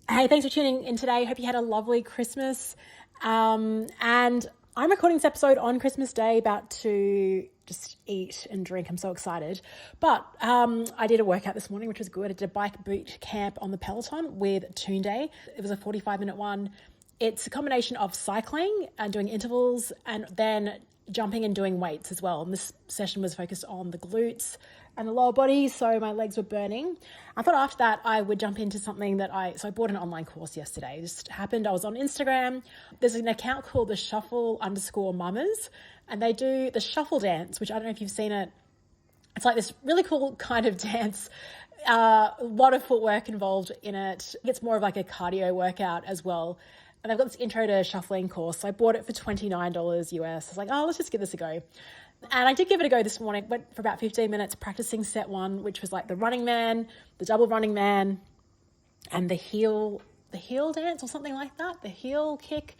Hey, thanks for tuning in today. Hope you had a lovely Christmas. And I'm recording this episode on Christmas Day, about to just eat and drink. I'm so excited. But I did a workout this morning, which was good. I did a bike boot camp on the Peloton with Tunde. It was a 45-minute one. It's a combination of cycling and doing intervals and then jumping and doing weights as well. And this session was focused on the glutes and the lower body, so my legs were burning. I thought after that I would jump into something I bought an online course yesterday. It just happened, I was on Instagram. There's an account called the shuffle_mamas, and they do the shuffle dance, which I don't know if you've seen it. It's like this really cool kind of dance. A lot of footwork involved in it. It's more of like a cardio workout as well. And they've got this intro to shuffling course. So I bought it for $29 US. I was like, let's just give this a go. And I did give it a go this morning. Went for about 15 minutes practicing set one, which was like the running man, the double running man, and the heel dance or something like that, the heel kick.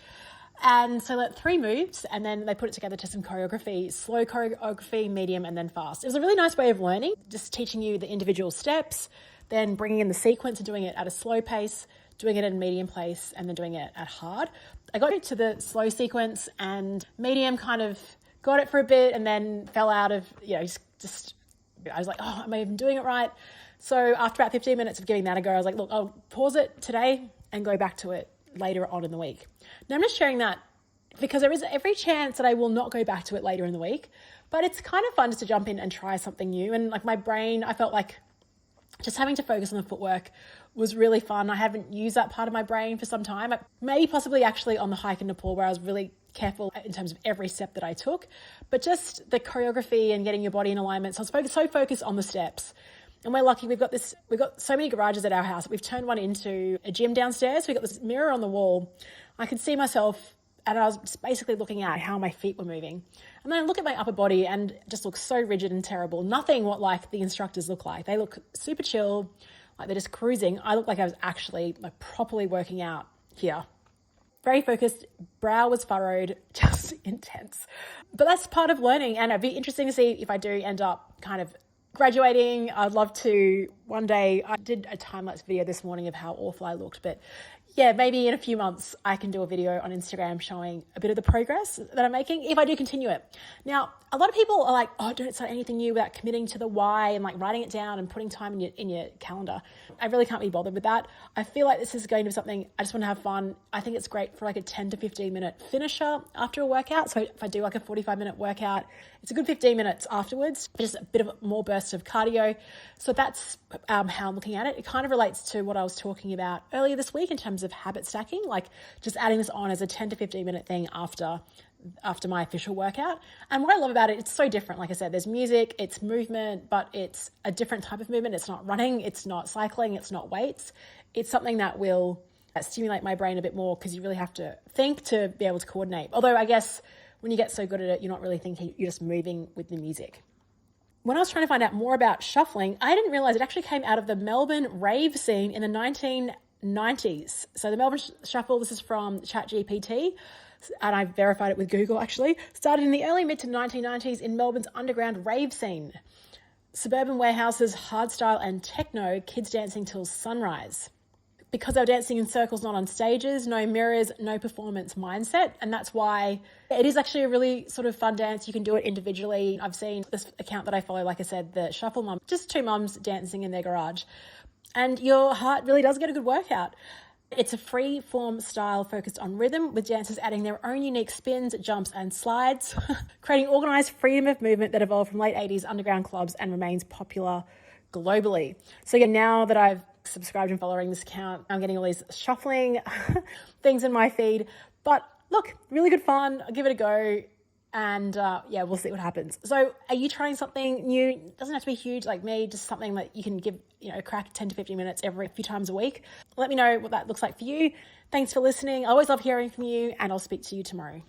And so like 3 moves, and then they put it together to some choreography, slow choreography, medium, and then fast. It was a really nice way of learning, just teaching you the individual steps, then bringing in the sequence and doing it at a slow pace, doing it at a medium pace, and then doing it at hard. I got into the slow sequence, and medium kind of got it for a bit and then fell out of, just I was like, am I even doing it right? So after about 15 minutes of giving that a go, I was like, look, I'll pause it today and go back to it later on in the week. Now I'm just sharing that because there is every chance that I will not go back to it later in the week, but it's kind of fun just to jump in and try something new. And like my brain, I felt like just having to focus on the footwork was really fun. I haven't used that part of my brain for some time. Maybe possibly actually on the hike in Nepal, where I was really careful in terms of every step that I took, but just the choreography and getting your body in alignment. So I was so focused on the steps. And we're lucky, we've got so many garages at our house. We've turned one into a gym downstairs. We've got this mirror on the wall. I could see myself, and I was just basically looking at how my feet were moving. And then I look at my upper body and it just looks so rigid and terrible. Nothing what like the instructors look like. They look super chill, like they're just cruising. I look like I was actually like properly working out here. Very focused, brow was furrowed, just intense. But that's part of learning, and it'd be interesting to see if I do end up kind of graduating. I'd love to one day. I did a time-lapse video this morning of how awful I looked, but yeah, maybe in a few months I can do a video on Instagram showing a bit of the progress that I'm making if I do continue it. Now, a lot of people are like, don't start anything new without committing to the why and like writing it down and putting time in your calendar. I really can't be bothered with that. I feel like this is going to be something I just want to have fun. I think it's great for like a 10 to 15 minute finisher after a workout. So if I do like a 45-minute workout, it's a good 15 minutes afterwards, just a bit of more burst of cardio. So that's how I'm looking at it. It kind of relates to what I was talking about earlier this week in terms of habit stacking, like just adding this on as a 10 to 15 minute thing after my official workout. And what I love about it, it's so different. Like I said, there's music, it's movement, but it's a different type of movement. It's not running, it's not cycling, it's not weights. It's something that will stimulate my brain a bit more because you really have to think to be able to coordinate. Although I guess when you get so good at it, you're not really thinking, you're just moving with the music. When I was trying to find out more about shuffling, I didn't realize it actually came out of the Melbourne rave scene in the 1990s. So the Melbourne Shuffle, this is from ChatGPT, and I verified it with Google actually, started in the early mid to 1990s in Melbourne's underground rave scene. Suburban warehouses, hardstyle and techno, kids dancing till sunrise. Because they were dancing in circles, not on stages, no mirrors, no performance mindset. And that's why it is actually a really sort of fun dance. You can do it individually. I've seen this account that I follow, like I said, the Shuffle Mum, just 2 mums dancing in their garage. And your heart really does get a good workout. It's a free form style focused on rhythm, with dancers adding their own unique spins, jumps and slides, creating organised freedom of movement that evolved from late 80s underground clubs and remains popular globally. So yeah, now that I've subscribed and following this account, I'm getting all these shuffling things in my feed. But look, really good fun. I'll give it a go. And we'll see what happens. So are you trying something new? It doesn't have to be huge like me, just something that you can give a crack 10 to 15 minutes every few times a week. Let me know what that looks like for you. Thanks for listening. I always love hearing from you, and I'll speak to you tomorrow.